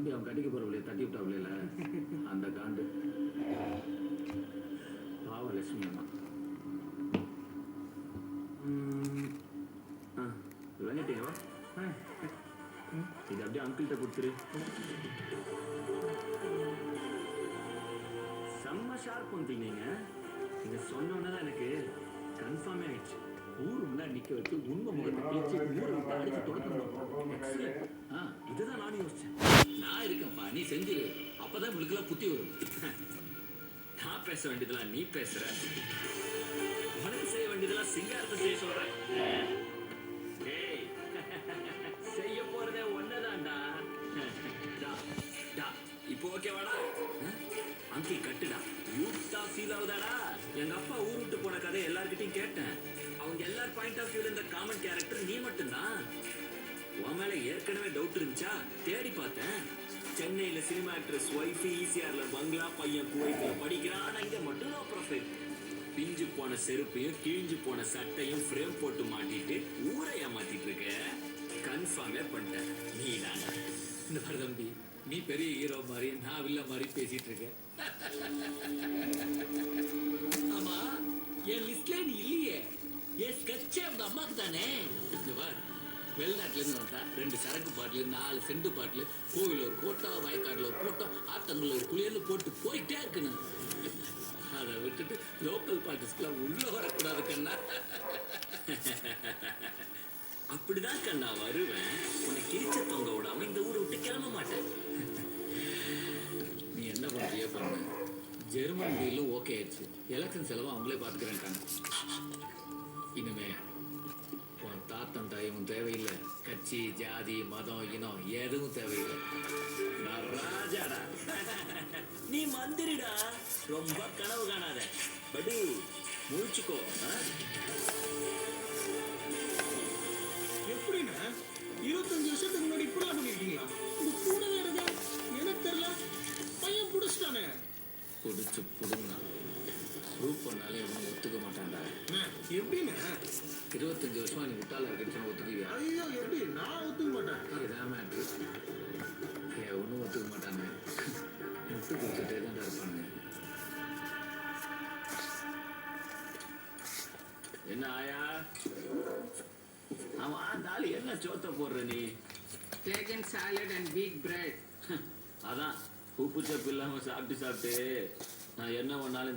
தம்பி அவன் கட்டிக்க போறவளைய தட்டி விட்டாவில்ல அந்த காண்டு பாவ லட்சுமி அம்மா. வாங்கிட்டீங்களா? இது அப்படியே அங்கிள்கிட்ட கொடுத்துரு. செம்ம ஷார்ப் பண்ணுறீங்க நீங்க சொன்னோன்னே தான் எனக்கு கன்ஃபார்மே ஆயிடுச்சு. ஊர் முன்னாடி நிக்க வச்சு உண்மை முகத்தை பிடிச்சி ஊரை விட்டு அடிச்சு தொடக்கணும். இதுதான் நானும் யோசிச்சேன். நான் இருக்கேன்ப்பா, நீ செஞ்சிரு, அப்பதான் உங்களுக்குலாம் புத்தி வரும். நான் பேச வேண்டியதெல்லாம் நீ பேசுற, உனக்கு செய்ய வேண்டியதெல்லாம் சிங்காரத்தை செய்ய சொல்ற. செய்ய போறதே ஒன்னதான்டா. இப்போ ஓகேவாடா? அங்கிள் கட்டுடா. யூத்தா ஃபீல் ஆகுதாடா? எங்க அப்பா ஊர் விட்டு போன கதை எல்லார்கிட்டையும் கேட்டேன். அவங்க எல்லார் பாயிண்ட் ஆஃப் வியூல இந்த காமன் கேரக்டர் நீ மட்டும்தான். உன் மேல ஏற்கனவே டவுட் இருந்துச்சா? தேடி பார்த்தேன். சென்னையில சினிமா ஆக்ட்ரஸ் ஒய்ஃப், ஈசிஆர்ல பங்களா, பையன் குவைத்ல படிக்கிறான். இங்க மட்டும் நோ ப்ராஃபிட். பிஞ்சு போன செருப்பையும் கிழிஞ்சு போன சட்டையும் ஃப்ரேம் போட்டு மாட்டிட்டு ஊரை ஏமாத்திட்டு இருக்க. கன்ஃபார்மே பண்ணிட்டேன், நீ தானே. இந்த மாதிரி தம்பி, நீ பெரிய ஹீரோ மாதிரி, நான் வில்ல மாதிரி பேசிட்டு இருக்க. ஆமா, என் லிஸ்ட்ல நீ இல்லையே. என் ஸ்கெட்சே உங்க அம்மாக்கு தானே. வெளிநாட்டுல இருந்து வந்தா 2 சரக்கு பாட்டில், 4 செண்டு பாட்டில், கோவில் ஒரு போட்டோ, வயக்காடுல ஒரு போட்டோ, ஆத்தங்கள்ல ஒரு குளியல் போட்டு போயிட்டே இருக்கணும். அதை விட்டுட்டு லோக்கல் பார்ட்டிஸ்க்குலாம் உள்ள வரக்கூடாது கண்ணா. அப்படிதான் கண்ணா வருவேன். உன்னை கிழிச்ச தொங்க விடாம இந்த ஊரை விட்டு கிளம்ப மாட்டேன். நீ என்ன பண்றியோ பண்ணு. ஜெர்மன் டீலும் ஓகே ஆயிடுச்சு. எலெக்ஷன் செலவு அவங்களே பார்த்துக்கிறேன்ட்டாங்க. இனிமே உன் தாத்தன் தாயும் தேவையில்லை. கட்சி, ஜாதி, மதம், இனம் எதுவும் தேவையில்லை. நான் ராஜாடா, நீ மந்திரிடா. ரொம்ப கனவு காணாத, படு முழிச்சுக்கோ. எப்படின்னா 25 வருஷத்துக்கு முன்னாடி இப்படிலாம் பண்ணிருக்கீங்களா? உங்க கூட வேறதா எனக்கு தெரியல. பையன் புடிச்சிட்டானே. புடிச்சு புடுங்கா ப்ரூவ் பண்ணாலே இவன் ஒத்துக்க மாட்டான்டா. எப்படின்னா 25 வருஷமா நீ விட்டால இருக்குன்னு ஒத்துக்குவியா? ஐயோ, எப்படி? நான் ஒத்துக்க மாட்டேன். இதான் மேட்ரு. ஒன்றும் ஒத்துக்க மாட்டாங்க. முட்டு கொடுத்துட்டே தான் இருப்பாங்க. என்ன ஆயா? ஆமா தாலி, என்ன சோத்த போடுற நீ? Chicken salad and wheat bread. அதான் உப்பு சப்பு இல்லாம சாப்பிட்டு நான் என்ன பண்ணாலும்